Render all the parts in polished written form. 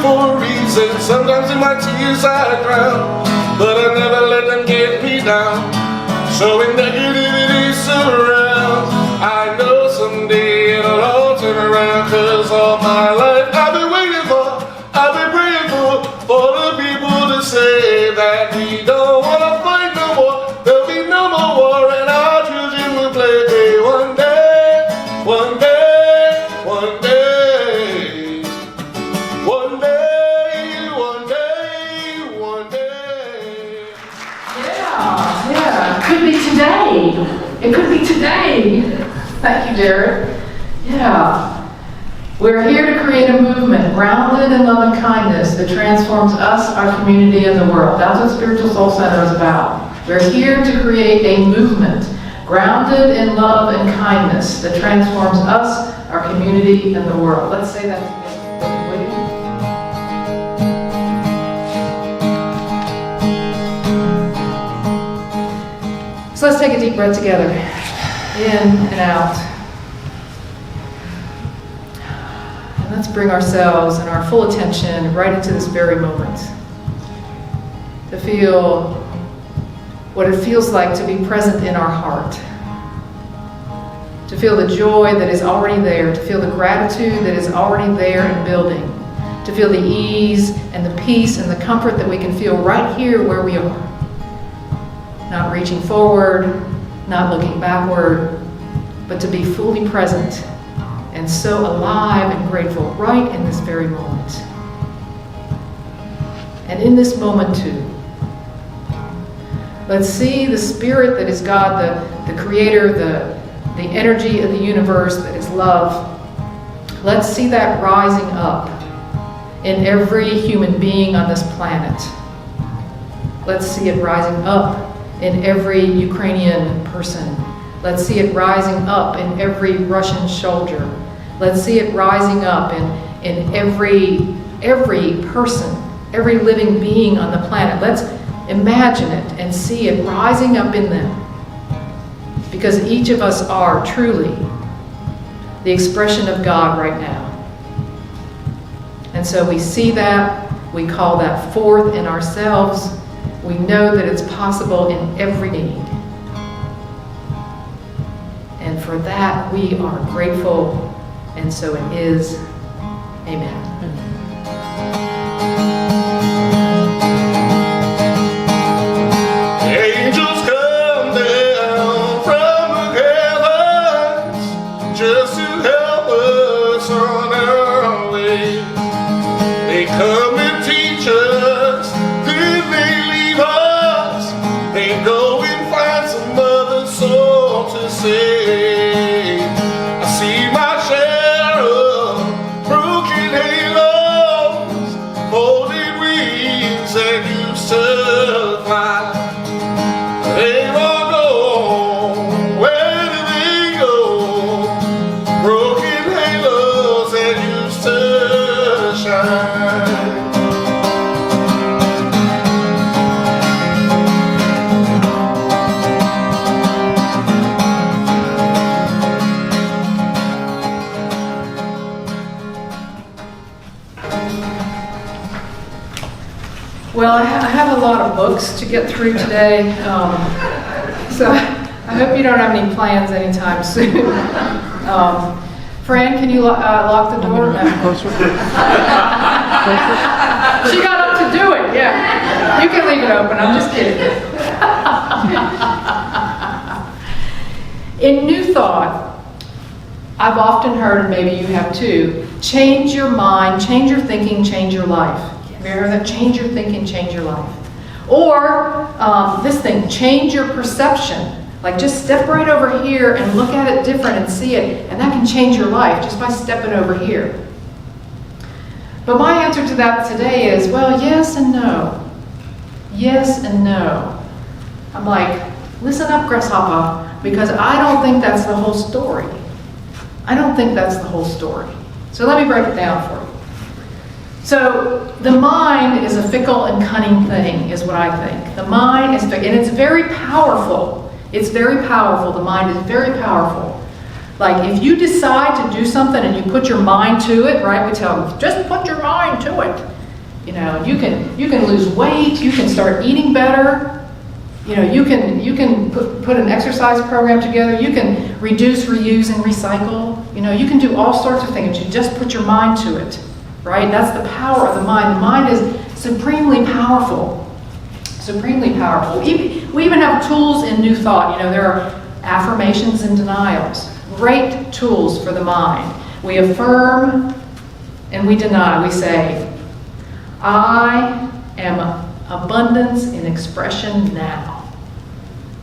for a reason. Sometimes in my tears I drown, but I never let them get me down. So when negativity surrounds, I know someday it'll all turn around. Cause all my life I've been waiting for, I've been praying for the people to say that we don't wanna fight no more. There'll be no more war and our children will play. One day, one day, one day, one day, one day, one day. Yeah, it could be today. It could be today. Thank you, Jared. Yeah. We're here to create a movement grounded in love and kindness that transforms us, our community, and the world. That's what Spiritual Soul Center is about. We're here to create a movement grounded in love and kindness that transforms us, our community, and the world. Let's say that together. So let's take a deep breath together. In and out. And let's bring ourselves and our full attention right into this very moment. To feel what it feels like to be present in our heart. To feel the joy that is already there. To feel the gratitude that is already there and building. To feel the ease and the peace and the comfort that we can feel right here where we are. Not reaching forward, not looking backward, but to be fully present and so alive and grateful right in this very moment. And in this moment too, let's see the spirit that is God, the creator, the energy of the universe that is love. Let's see that rising up in every human being on this planet. Let's see it rising up in every Ukrainian person. Let's see it rising up in every Russian soldier. Let's see it rising up in every person, every living being on the planet. Let's imagine it and see it rising up in them. Because each of us are truly the expression of God right now. And so we see that, we call that forth in ourselves. We know that it's possible in every need. And for that, we are grateful, and so it is. Amen. Angels come down from the heavens just to help us on our way. They come and teach us, then they leave us. They go and find some other soul to save. I see my share of broken halos, folded wings that used to fly. They've all gone, where do they go? Broken halos that used to shine. Well, I have a lot of books to get through today, so I hope you don't have any plans anytime soon. Fran, can you lock the door? No. She got up to do it, yeah. You can leave it open, I'm just kidding. In New Thought, I've often heard, and maybe you have too, change your mind, change your thinking, change your life. Remember that? Change your thinking, change your life. Or this thing, change your perception. Like just step right over here and look at it different and see it, and that can change your life just by stepping over here. But my answer to that today is, well, yes and no. Yes and no. I'm like, listen up, grasshopper, because I don't think that's the whole story. I don't think that's the whole story. So let me break it down for you. So the mind is a fickle and cunning thing, is what I think. The mind is fickle, and it's very powerful. It's very powerful. The mind is very powerful. Like if you decide to do something and you put your mind to it, right? We tell them, just put your mind to it. You know, you can lose weight, you can start eating better. You know, you can put an exercise program together, you can reduce, reuse, and recycle. You know, you can do all sorts of things. You just put your mind to it, right? That's the power of the mind. The mind is supremely powerful, supremely powerful. We even have tools in New Thought. You know, there are affirmations and denials, great tools for the mind. We affirm and we deny. We say, I am abundance in expression now.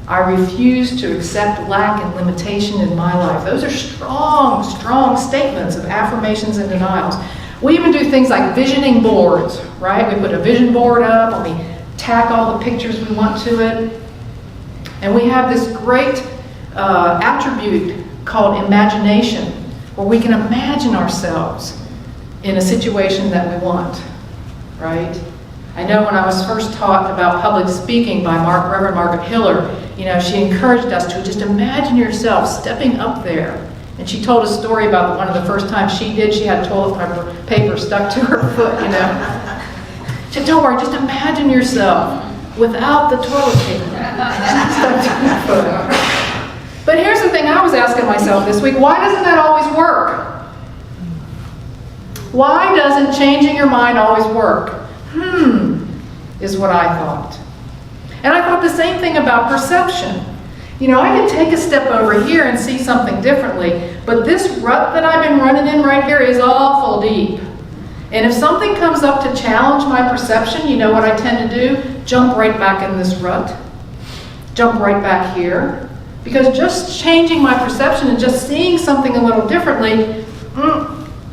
I refuse to accept lack and limitation in my life. Those are strong, strong statements of affirmations and denials. We even do things like visioning boards, right? We put a vision board up and we tack all the pictures we want to it. And we have this great attribute called imagination, where we can imagine ourselves in a situation that we want, right? I know when I was first taught about public speaking by Reverend Margaret Hiller, you know, she encouraged us to just imagine yourself stepping up there. And she told a story about one of the first times she did. She had toilet paper stuck to her foot, you know. She said, don't worry, just imagine yourself without the toilet paper stuck to your foot. But here's the thing I was asking myself this week, why doesn't that always work? Why doesn't changing your mind always work? Is what I thought. And I thought the same thing about perception. You know, I can take a step over here and see something differently, but this rut that I've been running in right here is awful deep. And if something comes up to challenge my perception, you know what I tend to do? Jump right back in this rut. Jump right back here. Because just changing my perception and just seeing something a little differently,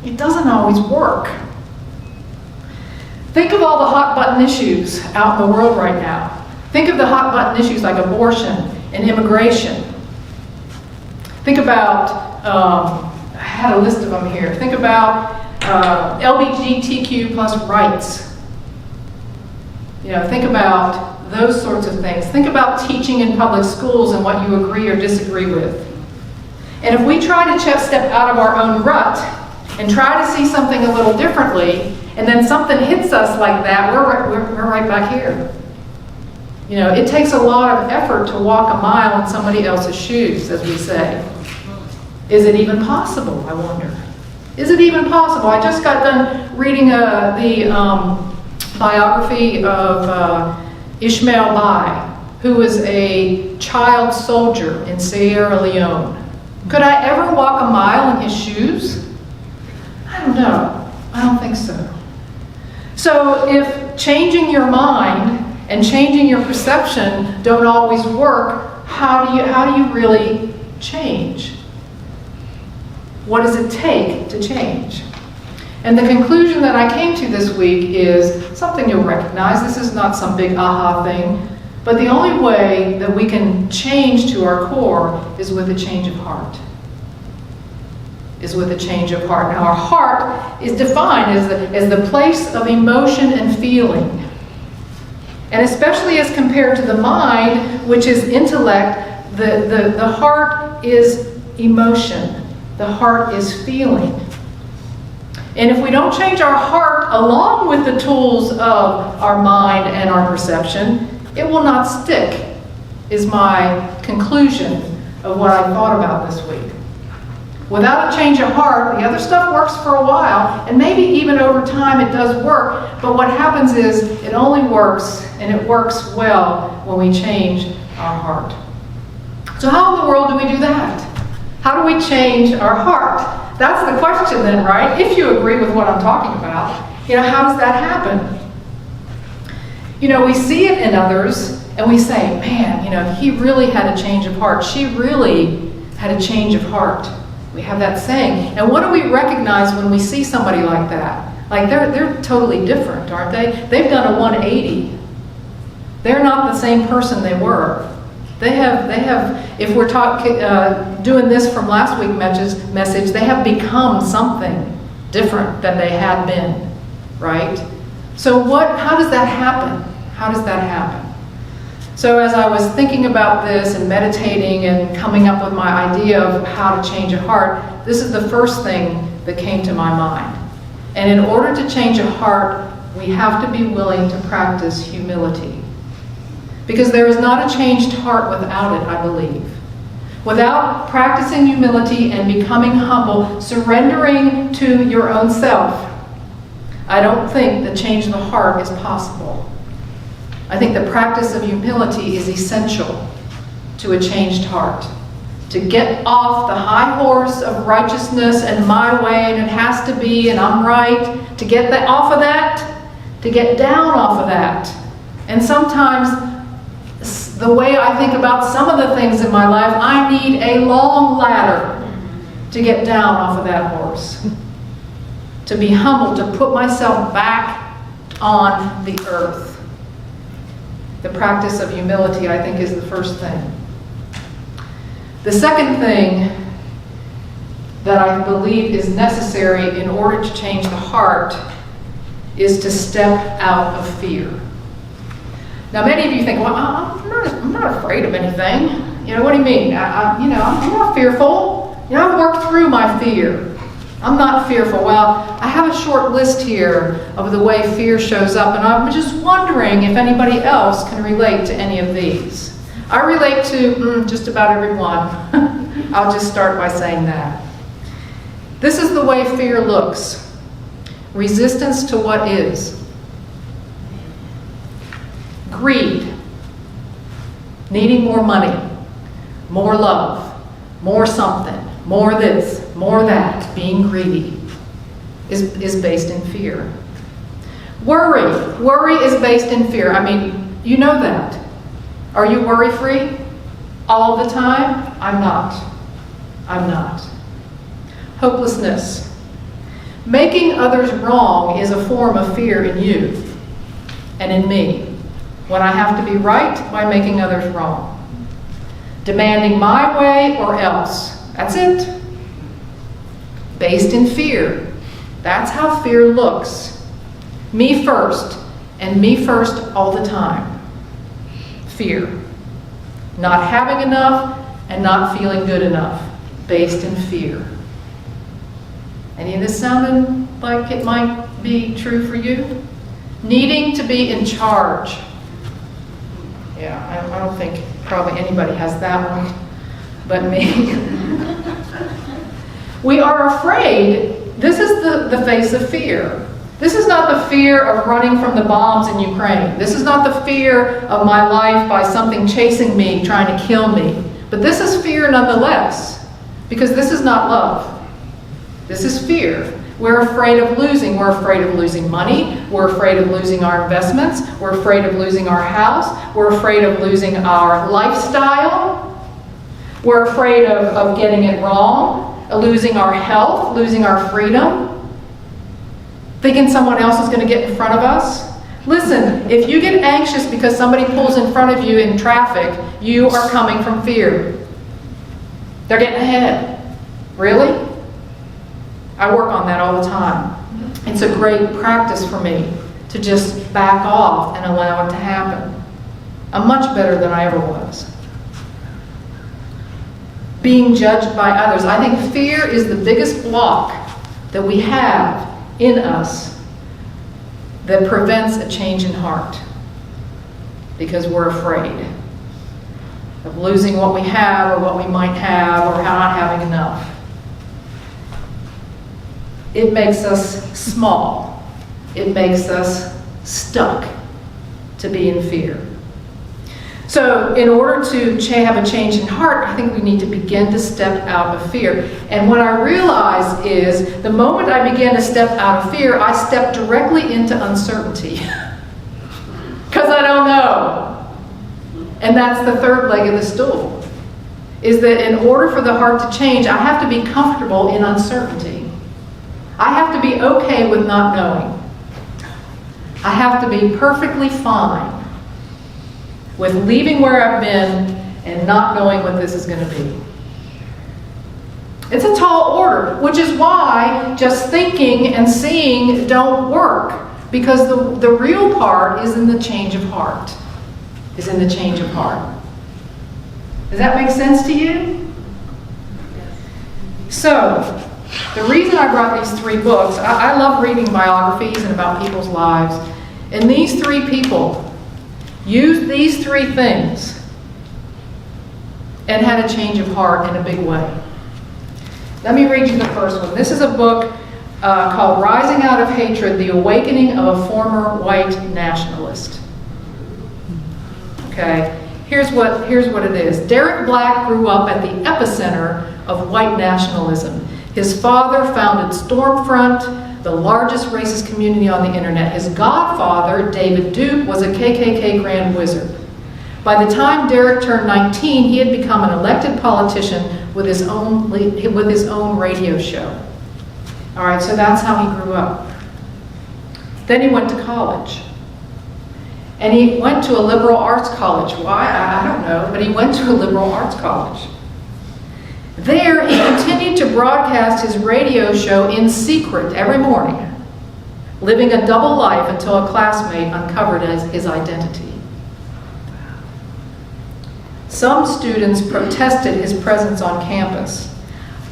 it doesn't always work. Think of all the hot button issues out in the world right now. Think of the hot button issues like abortion and immigration. Think about, I had a list of them here. Think about LGBTQ plus rights. You know, think about those sorts of things. Think about teaching in public schools and what you agree or disagree with. And if we try to step out of our own rut and try to see something a little differently, and then something hits us like that, we're right back here. You know, it takes a lot of effort to walk a mile in somebody else's shoes, as we say. Is it even possible, I wonder? Is it even possible? I just got done reading the biography of Ishmael Bai, who was a child soldier in Sierra Leone. Could I ever walk a mile in his shoes? I don't know. I don't think so. So if changing your mind and changing your perception don't always work, how do you really change? What does it take to change? And the conclusion that I came to this week is something you'll recognize. This is not some big aha thing, but the only way that we can change to our core is with a change of heart. Is with a change of heart. Now, our heart is defined as the place of emotion and feeling. And especially as compared to the mind, which is intellect, the heart is emotion. The heart is feeling. And if we don't change our heart along with the tools of our mind and our perception, it will not stick, is my conclusion of what I thought about this week. Without a change of heart, the other stuff works for a while, and maybe even over time it does work, but what happens is it only works, and it works well, when we change our heart. So how in the world do we do that? How do we change our heart? That's the question then, right? If you agree with what I'm talking about, you know, how does that happen? You know, we see it in others, and we say, man, you know, he really had a change of heart. She really had a change of heart. We have that saying. And what do we recognize when we see somebody like that? Like they're totally different, aren't they? They've done a 180. They're not the same person they were. They have. If we're doing this from last week's message, they have become something different than they had been, right? So how does that happen? How does that happen? So as I was thinking about this and meditating and coming up with my idea of how to change a heart, this is the first thing that came to my mind. And in order to change a heart, we have to be willing to practice humility. Because there is not a changed heart without it, I believe. Without practicing humility and becoming humble, surrendering to your own self, I don't think that change of the heart is possible. I think the practice of humility is essential to a changed heart. To get off the high horse of righteousness and my way, and it has to be, and I'm right, to get that off of that, to get down off of that. And sometimes, the way I think about some of the things in my life, I need a long ladder to get down off of that horse. To be humble, to put myself back on the earth. The practice of humility, I think, is the first thing. The second thing that I believe is necessary in order to change the heart is to step out of fear. Now, many of you think, well, I'm not afraid of anything. You know, what do you mean? I'm not fearful. You know, I've worked through my fear. I'm not fearful. Well, I have a short list here of the way fear shows up, and I'm just wondering if anybody else can relate to any of these. I relate to just about everyone. I'll just start by saying that. This is the way fear looks. Resistance to what is. Greed. Needing more money. More love. More something. More this. More that. Being greedy is based in fear. Worry. Worry is based in fear. I mean, you know that. Are you worry-free all the time? I'm not. I'm not. Hopelessness. Making others wrong is a form of fear in you and in me. When I have to be right by making others wrong. Demanding my way or else. That's it. Based in fear. That's how fear looks. Me first, and me first all the time. Fear. Not having enough and not feeling good enough. Based in fear. Any of this sounding like it might be true for you? Needing to be in charge. Yeah, I don't think probably anybody has that one but me. We are afraid. This is the face of fear. This is not the fear of running from the bombs in Ukraine. This is not the fear of my life by something chasing me, trying to kill me. But this is fear nonetheless, because this is not love. This is fear. We're afraid of losing. We're afraid of losing money. We're afraid of losing our investments. We're afraid of losing our house. We're afraid of losing our lifestyle. We're afraid of getting it wrong, losing our health, losing our freedom. Thinking someone else is going to get in front of us. Listen, if you get anxious because somebody pulls in front of you in traffic, you are coming from fear. They're getting ahead. Really? I work on that all the time. It's a great practice for me to just back off and allow it to happen. I'm much better than I ever was. Being judged by others. I think fear is the biggest block that we have in us that prevents a change in heart, because we're afraid of losing what we have or what we might have or not having enough. It makes us small. It makes us stuck to be in fear. So in order to have a change in heart, I think we need to begin to step out of fear. And what I realize is the moment I begin to step out of fear, I step directly into uncertainty. Because I don't know. And that's the third leg of the stool. Is that in order for the heart to change, I have to be comfortable in uncertainty. I have to be okay with not knowing. I have to be perfectly fine with leaving where I've been and not knowing what this is going to be. It's a tall order, which is why just thinking and seeing don't work, because the real part is in the change of heart. Is in the change of heart. Does that make sense to you? So, the reason I brought these 3 books, I love reading biographies and about people's lives. And these 3 people used these 3 things and had a change of heart in a big way. Let me read you the first one. This is a book called Rising Out of Hatred, The Awakening of a Former White Nationalist. Okay, here's what it is. Derek Black grew up at the epicenter of white nationalism. His father founded Stormfront, the largest racist community on the internet. His godfather, David Duke, was a KKK Grand Wizard. By the time Derek turned 19, he had become an elected politician with his own radio show. All right, so that's how he grew up. Then he went to college. And he went to a liberal arts college. Why? I don't know, but he went to a liberal arts college. There, he continued to broadcast his radio show in secret every morning, living a double life until a classmate uncovered his identity. Some students protested his presence on campus.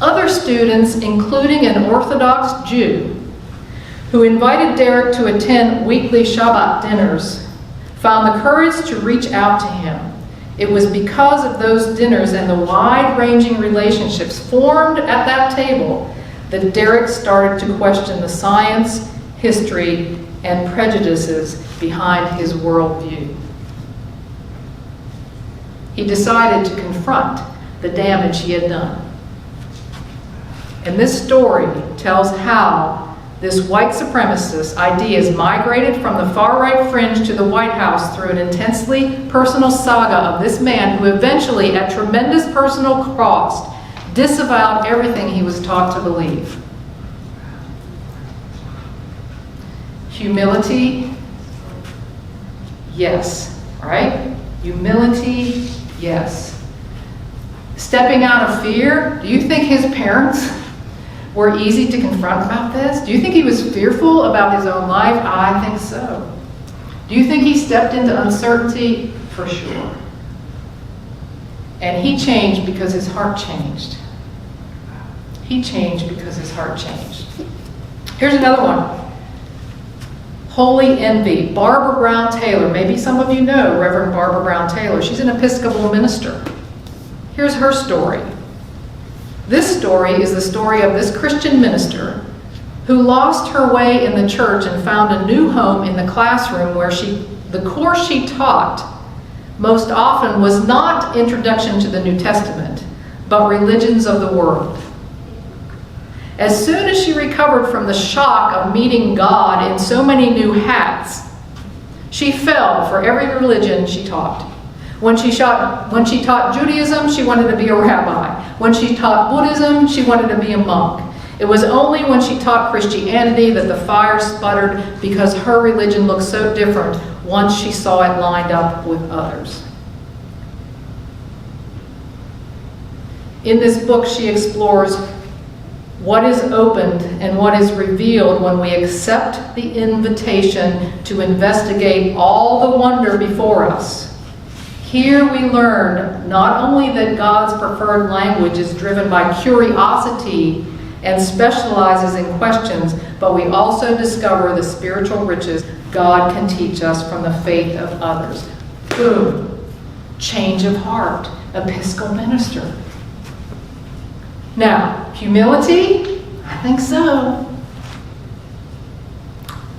Other students, including an Orthodox Jew, who invited Derek to attend weekly Shabbat dinners, found the courage to reach out to him. It was because of those dinners and the wide-ranging relationships formed at that table that Derek started to question the science, history, and prejudices behind his worldview. He decided to confront the damage he had done. And this story tells how this white supremacist ideas migrated from the far-right fringe to the White House through an intensely personal saga of this man who eventually, at tremendous personal cost, disavowed everything he was taught to believe. Humility, yes, right? Humility, yes. Stepping out of fear, do you think his parents were easy to confront about this? Do you think he was fearful about his own life? I think so. Do you think he stepped into uncertainty? For sure. And he changed because his heart changed. He changed because his heart changed. Here's another one. Holy Envy, Barbara Brown Taylor. Maybe some of you know Reverend Barbara Brown Taylor. She's an Episcopal minister. Here's her story. This story is the story of this Christian minister who lost her way in the church and found a new home in the classroom where the course she taught most often was not Introduction to the New Testament, but religions of the world. As soon as she recovered from the shock of meeting God in so many new hats, she fell for every religion she taught. When she taught Judaism, she wanted to be a rabbi. When she taught Buddhism, she wanted to be a monk. It was only when she taught Christianity that the fire sputtered because her religion looked so different once she saw it lined up with others. In this book, she explores what is opened and what is revealed when we accept the invitation to investigate all the wonder before us. Here we learn not only that God's preferred language is driven by curiosity and specializes in questions, but we also discover the spiritual riches God can teach us from the faith of others. Boom. Change of heart. Episcopal minister. Now, humility? I think so.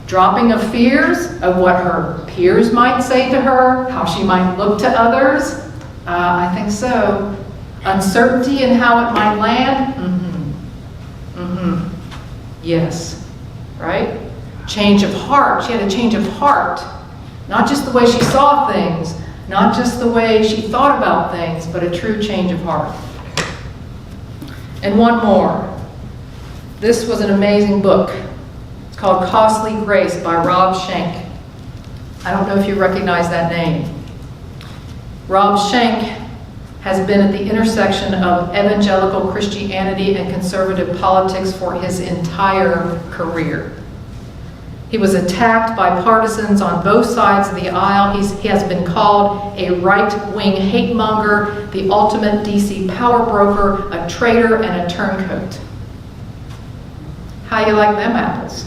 Dropping of fears of what her peers might say to her, how she might look to others. I think so. Uncertainty in how it might land. Yes. Right? Change of heart. She had a change of heart. Not just the way she saw things, not just the way she thought about things, but a true change of heart. And one more. This was an amazing book. It's called Costly Grace by Rob Schenck. I don't know if you recognize that name. Rob Schenck has been at the intersection of evangelical Christianity and conservative politics for his entire career. He was attacked by partisans on both sides of the aisle. He has been called a right-wing hate monger, the ultimate DC power broker, a traitor, and a turncoat. How you like them apples?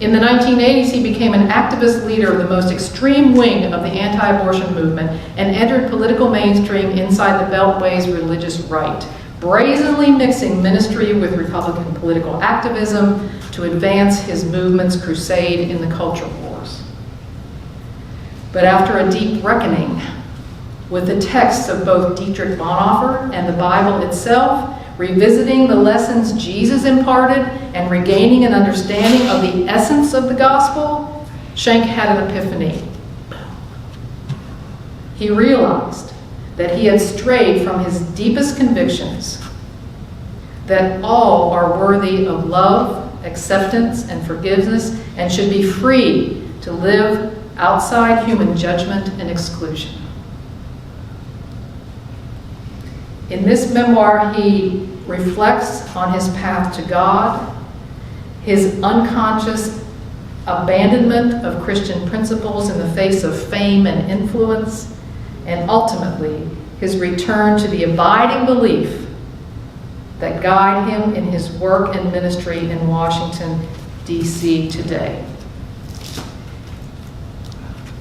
In the 1980s, he became an activist leader of the most extreme wing of the anti-abortion movement and entered political mainstream inside the Beltway's religious right, brazenly mixing ministry with Republican political activism to advance his movement's crusade in the culture wars. But after a deep reckoning with the texts of both Dietrich Bonhoeffer and the Bible itself, revisiting the lessons Jesus imparted and regaining an understanding of the essence of the gospel, Schenck had an epiphany. He realized that he had strayed from his deepest convictions, that all are worthy of love, acceptance, and forgiveness, and should be free to live outside human judgment and exclusion. In this memoir, he reflects on his path to God, his unconscious abandonment of Christian principles in the face of fame and influence, and ultimately his return to the abiding belief that guide him in his work and ministry in Washington, D.C. today.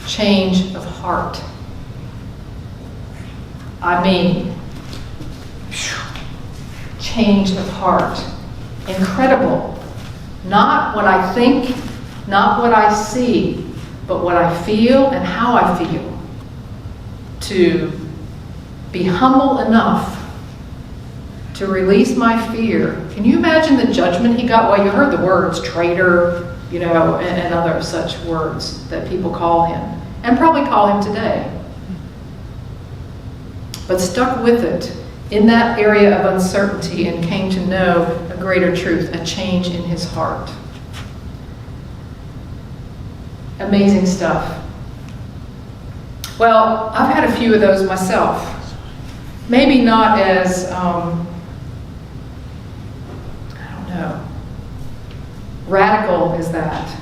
Change of heart. I mean, change of heart. Incredible. Not what I think, not what I see, but what I feel and how I feel. To be humble enough to release my fear. Can you imagine the judgment he got? Well, you heard the words traitor, and other such words that people call him, and probably call him today. But stuck with it in that area of uncertainty and came to know a greater truth, a change in his heart. Amazing stuff. Well, I've had a few of those myself. Maybe not as, radical as that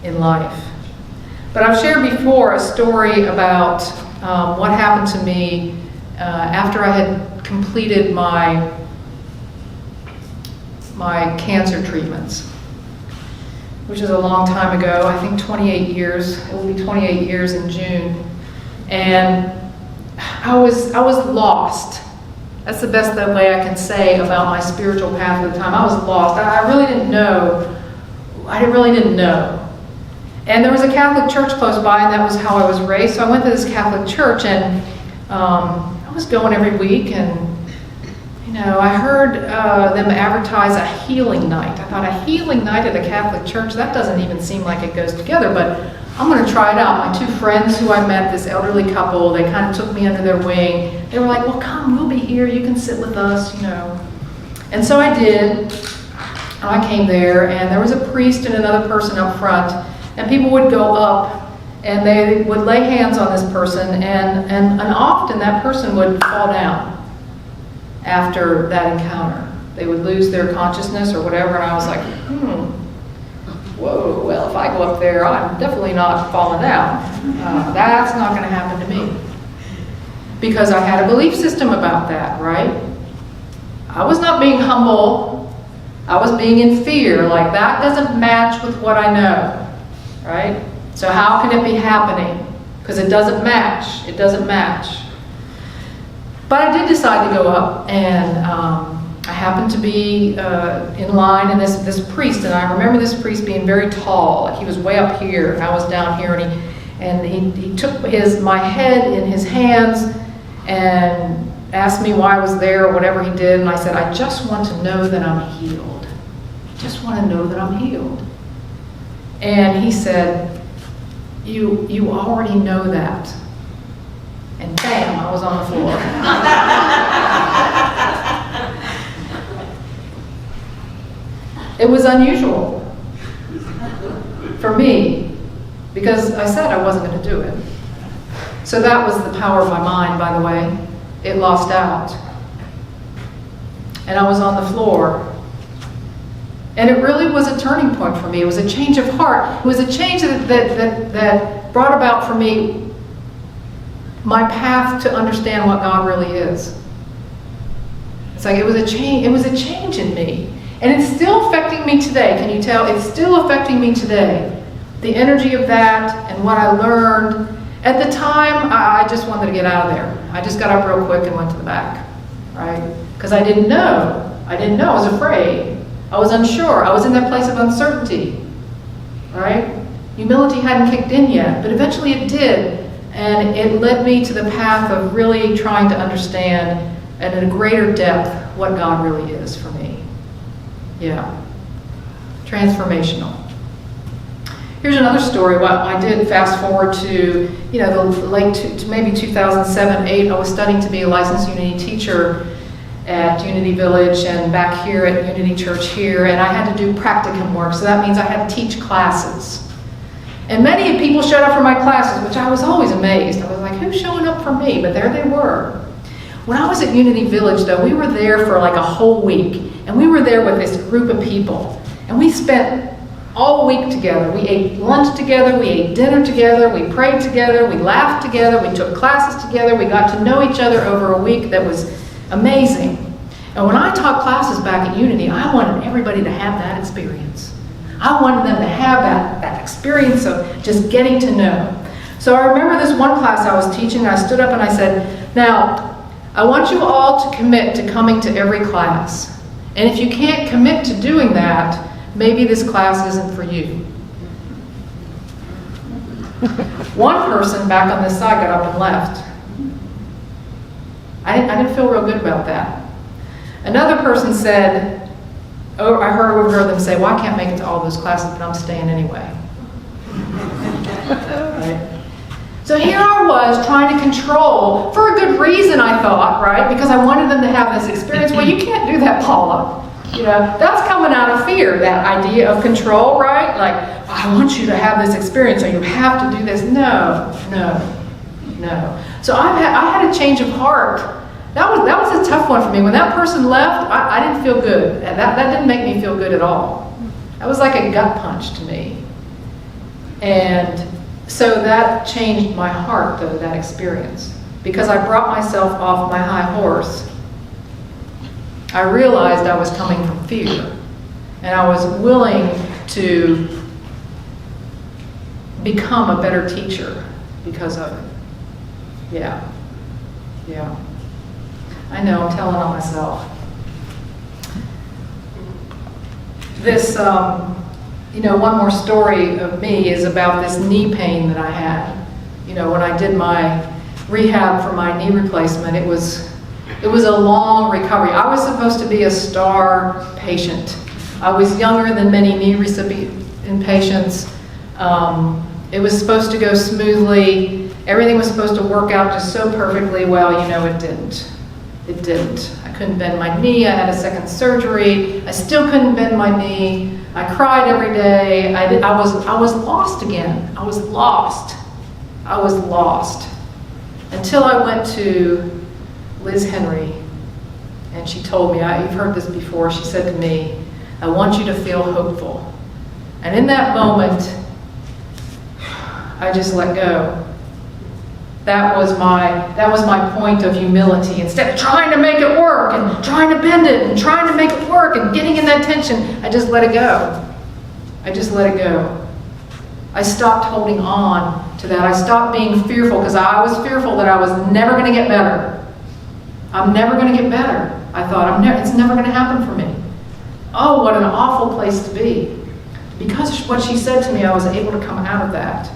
in life. But I've shared before a story about what happened to me after I had completed my cancer treatments, which is a long time ago. I think 28 years. It will be 28 years in June. And I was lost. That's the best way I can say about my spiritual path at the time. I was lost. I really didn't know. I really didn't know. And there was a Catholic church close by, and that was how I was raised. So I went to this Catholic church, and I was going every week, and I heard them advertise a healing night. I thought, a healing night at a Catholic church? That doesn't even seem like it goes together, but I'm going to try it out. My two friends who I met, this elderly couple, they kind of took me under their wing. They were like, well, come, we'll be here. You can sit with us, And so I did. I came there, and there was a priest and another person up front, and people would go up, and they would lay hands on this person, and often that person would fall down after that encounter. They would lose their consciousness or whatever, and I was like, whoa, well, if I go up there, I'm definitely not falling down. That's not going to happen to me. Because I had a belief system about that, right? I was not being humble. I was being in fear, like that doesn't match with what I know, right? So how can it be happening? Because it doesn't match. It doesn't match. But I did decide to go up, and I happened to be in line, and this priest, and I remember this priest being very tall. Like he was way up here, and I was down here, and he took my head in his hands and asked me why I was there or whatever he did, and I said, I just want to know that I'm healed. I just want to know that I'm healed. And he said, you already know that. And bam, I was on the floor. It was unusual for me because I said I wasn't going to do it. So that was the power of my mind, by the way. It lost out. And I was on the floor. And it really was a turning point for me. It was a change of heart. It was a change that brought about for me my path to understand what God really is. It's like it was a change in me. And it's still affecting me today. Can you tell? It's still affecting me today. The energy of that and what I learned. At the time, I just wanted to get out of there. I just got up real quick and went to the back, right? Because I didn't know. I was afraid. I was unsure. I was in that place of uncertainty, right? Humility hadn't kicked in yet, but eventually it did. And it led me to the path of really trying to understand and at a greater depth what God really is for me. Yeah. Transformational. Here's another story. What I did fast forward to, the late to maybe 2007, 8. I was studying to be a licensed Unity teacher at Unity Village and back here at Unity Church here, and I had to do practicum work. So that means I had to teach classes. And many people showed up for my classes, which I was always amazed. I was like, who's showing up for me? But there they were. When I was at Unity Village, though, we were there for like a whole week. And we were there with this group of people. And we spent all week together. We ate lunch together, we ate dinner together, we prayed together, we laughed together, we took classes together, we got to know each other over a week that was amazing. And when I taught classes back at Unity, I wanted everybody to have that experience. I wanted them to have that experience of just getting to know. So I remember this one class I was teaching, I stood up and I said, now, I want you all to commit to coming to every class. And if you can't commit to doing that, maybe this class isn't for you. One person back on this side got up and left. I didn't feel real good about that. Another person said, I overheard them say, well, I can't make it to all those classes, but I'm staying anyway. Right? So here I was trying to control, for a good reason I thought, right? Because I wanted them to have this experience. Well, you can't do that, Paula. That's coming out of fear, that idea of control, right? Like, I want you to have this experience, so you have to do this. No. So I had a change of heart. That was a tough one for me. When that person left, I didn't feel good. That didn't make me feel good at all. That was like a gut punch to me. And so that changed my heart, though, that experience. Because I brought myself off my high horse. I realized I was coming from fear. And I was willing to become a better teacher because of it. Yeah. I know, I'm telling on myself. This, one more story of me is about this knee pain that I had. When I did my rehab for my knee replacement, it was a long recovery. I was supposed to be a star patient. I was younger than many knee recipient patients. It was supposed to go smoothly. Everything was supposed to work out just so perfectly. Well, it didn't. It didn't. I couldn't bend my knee. I had a second surgery. I still couldn't bend my knee. I cried every day. I was lost again. I was lost. Until I went to Liz Henry, and she told me, you've heard this before, she said to me, I want you to feel hopeful. And in that moment, I just let go. That was my point of humility. Instead of trying to make it work and trying to bend it and trying to make it work and getting in that tension, I just let it go. I stopped holding on to that. I stopped being fearful because I was fearful that I was never going to get better. I'm never going to get better. I thought, it's never going to happen for me. Oh, what an awful place to be. Because of what she said to me, I was able to come out of that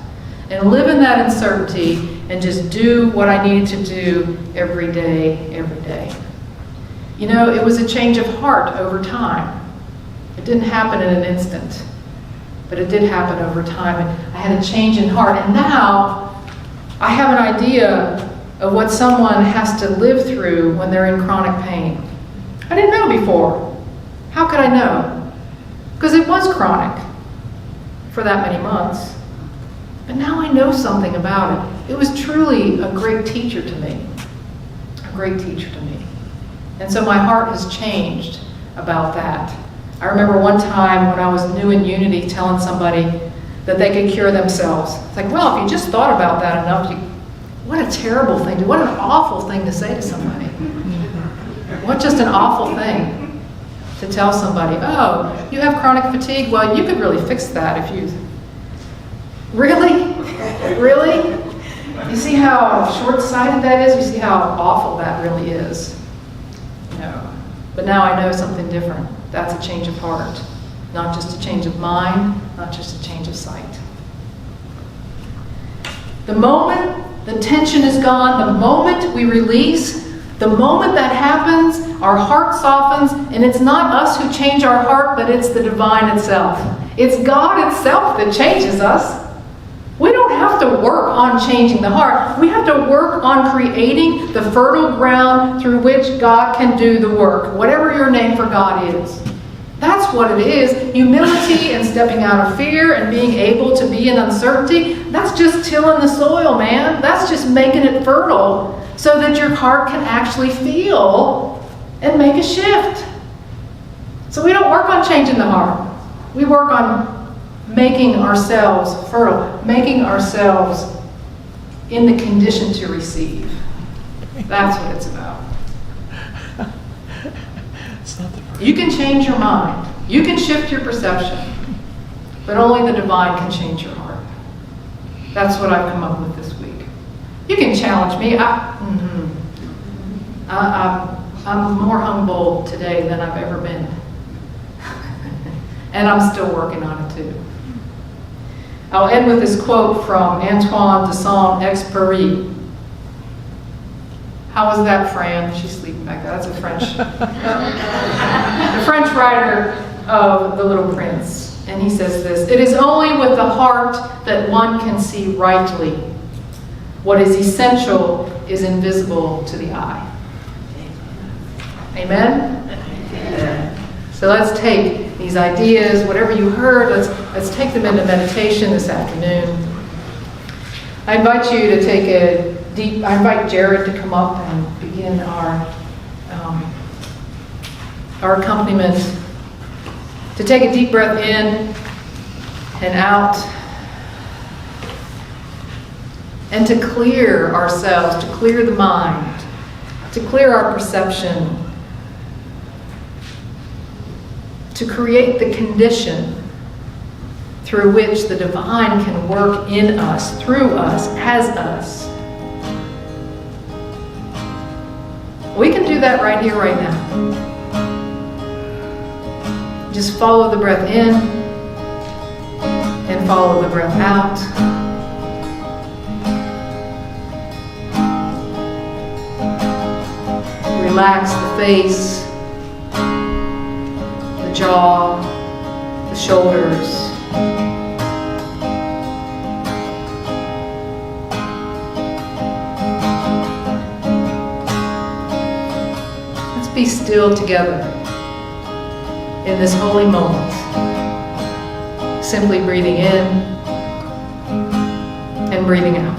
and live in that uncertainty and just do what I needed to do every day. It was a change of heart over time. It didn't happen in an instant, but it did happen over time. And I had a change in heart, and now I have an idea of what someone has to live through when they're in chronic pain. I didn't know before. How could I know? Because it was chronic for that many months. But now I know something about it. It was truly a great teacher to me. And so my heart has changed about that. I remember one time when I was new in Unity telling somebody that they could cure themselves. It's like, well, if you just thought about that enough, what a terrible thing, what an awful thing to say to somebody. What just an awful thing to tell somebody, oh, you have chronic fatigue? Well, you could really fix that if you... Really? Really? You see how short-sighted that is? You see how awful that really is? No. But now I know something different. That's a change of heart. Not just a change of mind, not just a change of sight. The moment the tension is gone, the moment we release, the moment that happens, our heart softens, and it's not us who change our heart, but it's the divine itself. It's God itself that changes us. We don't have to work on changing the heart. We have to work on creating the fertile ground through which God can do the work, whatever your name for God is. That's what it is. Humility and stepping out of fear and being able to be in uncertainty, that's just tilling the soil, man. That's just making it fertile so that your heart can actually feel and make a shift. So we don't work on changing the heart. We work on making ourselves fertile, making ourselves in the condition to receive. That's what it's about. You can change your mind. You can shift your perception. But only the divine can change your heart. That's what I've come up with this week. You can challenge me. I'm more humble today than I've ever been. And I'm still working on it too. I'll end with this quote from Antoine de Saint-Exupéry. How was that, Fran? She's sleeping back there. That's a French. The French writer of The Little Prince. And he says this: "It is only with the heart that one can see rightly. What is essential is invisible to the eye." Amen? Amen. So let's take these ideas, whatever you heard, let's take them into meditation this afternoon. I invite you to take I invite Jared to come up and begin our accompaniment. To take a deep breath in and out, and to clear ourselves, to clear the mind, to clear our perception, to create the condition through which the divine can work in us, through us, as us. We can do that right here, right now. Just follow the breath in and follow the breath out. Relax the face, the jaw, the shoulders. Let's be still together in this holy moment. Simply breathing in and breathing out.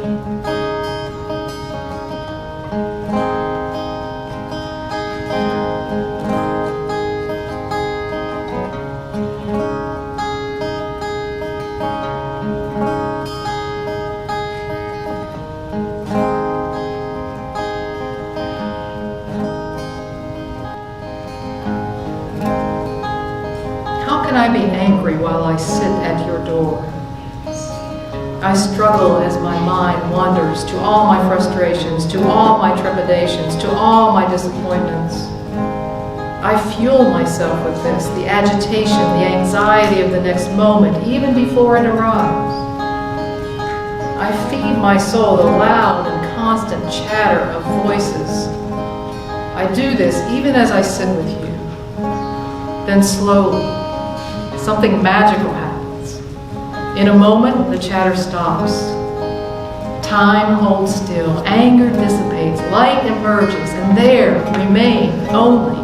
How can I be angry while I sit at your door? I struggle as my mind wanders to all my frustrations, to all my trepidations, to all my disappointments. I fuel myself with this, the agitation, the anxiety of the next moment, even before it arrives. I feed my soul the loud and constant chatter of voices. I do this even as I sit with you. Then slowly, something magical happens. In a moment, the chatter stops. Time holds still, anger dissipates, light emerges, and there remain only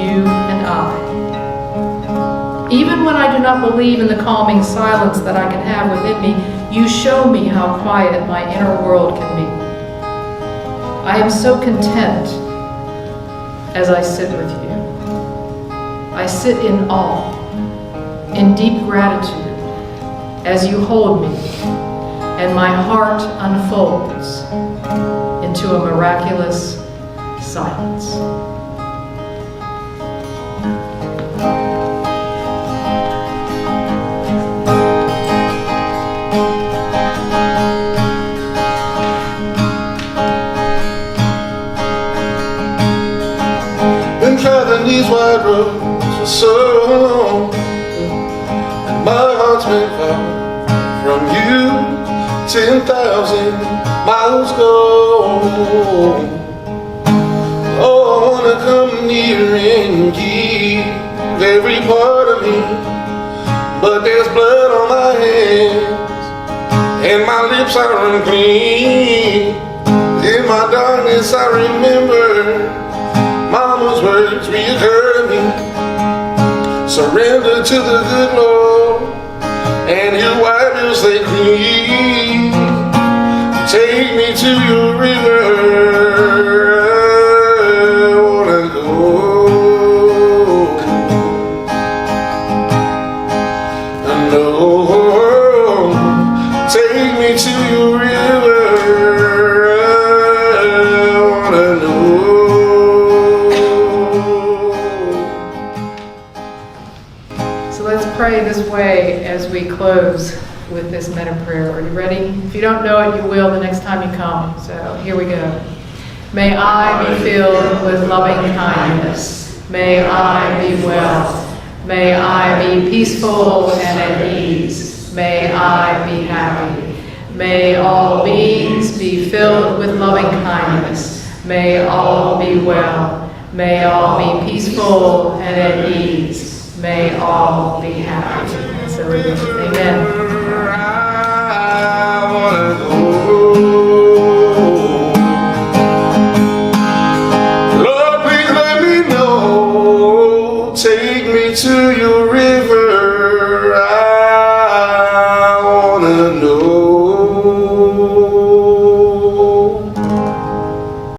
you and I. Even when I do not believe in the calming silence that I can have within me, you show me how quiet my inner world can be. I am so content as I sit with you. I sit in awe, in deep gratitude, as you hold me, and my heart unfolds into a miraculous silence. Been traveling these wide roads for so long, and my heart's been far from you. 10,000 miles gone. Oh, I wanna come near and give every part of me, but there's blood on my hands, and my lips are unclean. In my darkness I remember Mama's words reoccur to me. Surrender to the good Lord, and He'll wipe your slate clean. Take me to your river, I wanna go. No, take me to your river, I wanna know. So let's pray this way as we close with this metta prayer. Are you ready? If you don't know it, you will the next time you come. So here we go. May I be filled with loving kindness. May I be well. May I be peaceful and at ease. May I be happy. May all beings be filled with loving kindness. May all be well. May all be peaceful and at ease. May all be happy. So it is. Amen. I wanna go. Lord, please let me know. Take me to your river.